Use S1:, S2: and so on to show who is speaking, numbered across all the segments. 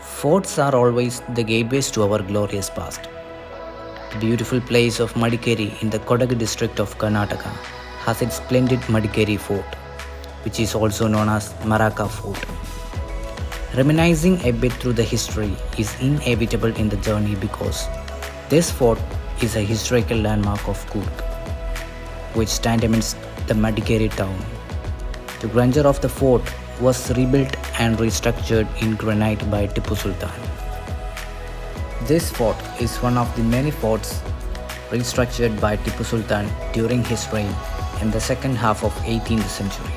S1: Forts are always the gateways to our glorious past. The beautiful place of Madikeri in the Kodagu district of Karnataka has its splendid Madikeri Fort, which is also known as Mercara Fort. Reminiscing a bit through the history is inevitable in the journey because this fort is a historical landmark of Coorg, which stands amidst the Madikeri town. The grandeur of the fort was rebuilt and restructured in granite by Tipu Sultan. This fort is one of the many forts restructured by Tipu Sultan during his reign in the second half of 18th century.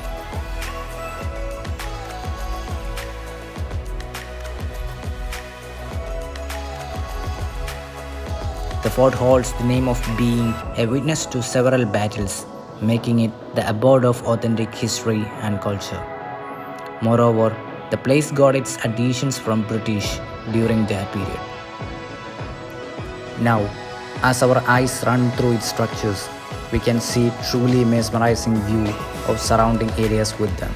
S1: The fort holds the name of being a witness to several battles, making it the abode of authentic history and culture. Moreover, the place got its additions from British during their period. Now, as our eyes run through its structures, we can see truly mesmerizing view of surrounding areas with them.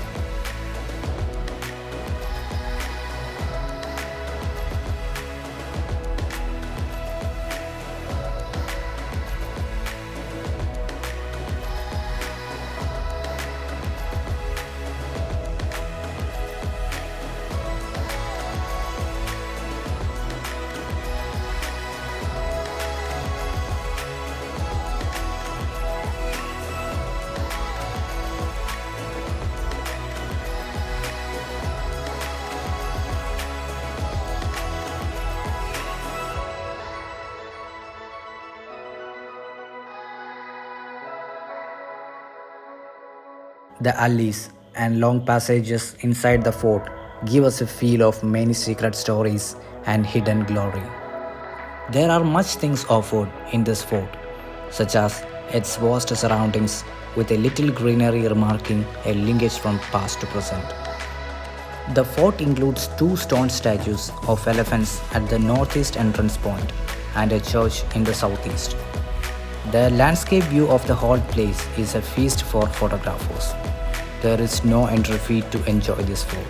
S1: The alleys and long passages inside the fort give us a feel of many secret stories and hidden glory. There are much things offered in this fort, such as its vast surroundings with a little greenery remarking a linkage from past to present. The fort includes two stone statues of elephants at the northeast entrance point and a church in the southeast. The landscape view of the whole place is a feast for photographers. There is no entry fee to enjoy this fort.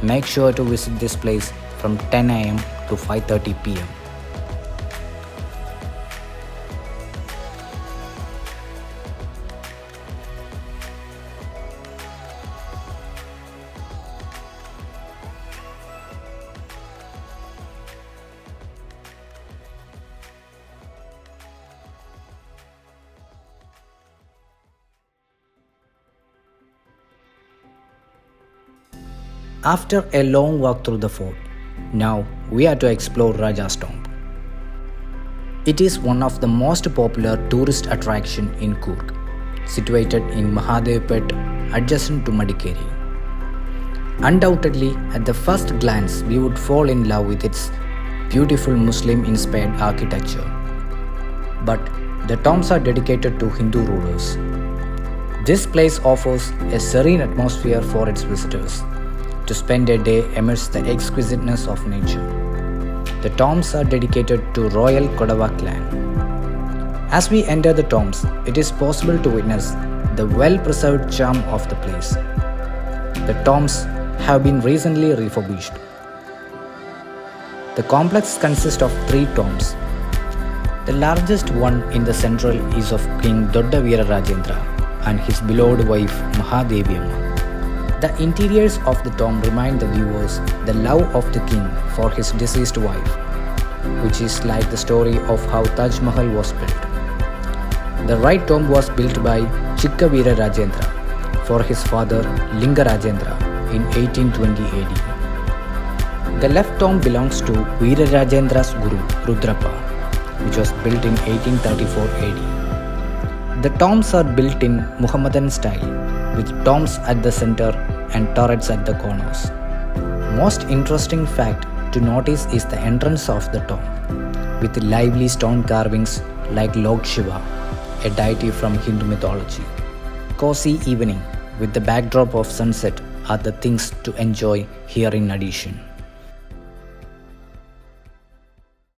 S1: Make sure to visit this place from 10 am to 5:30 pm. After a long walk through the fort, now we are to explore Raja's tomb. It is one of the most popular tourist attractions in Coorg, situated in Mahadevpet, adjacent to Madikeri. Undoubtedly, at the first glance, we would fall in love with its beautiful Muslim-inspired architecture. But the tombs are dedicated to Hindu rulers. This place offers a serene atmosphere for its visitors to spend a day amidst the exquisiteness of nature. The tombs are dedicated to royal Kodagu clan. As we enter the tombs, it is possible to witness the well-preserved charm of the place. The tombs have been recently refurbished. The complex consists of 3 tombs. The largest one in the central is of King Dodda Vira Rajendra and his beloved wife Mahadeviyamma. The interiors of the tomb remind the viewers the love of the king for his deceased wife, which is like the story of how Taj Mahal was built. The right tomb was built by Tipu Vira Rajendra for his father Linga Rajendra in 1820 AD. The left tomb belongs to Vira Rajendra's guru Rudrappa, which was built in 1834 AD. The tombs are built in Muhammadan style, with tombs at the center and turrets at the corners. Most interesting fact to notice is the entrance of the tomb, with lively stone carvings like Lord Shiva, a deity from Hindu mythology. Cozy evening with the backdrop of sunset are the things to enjoy here in addition.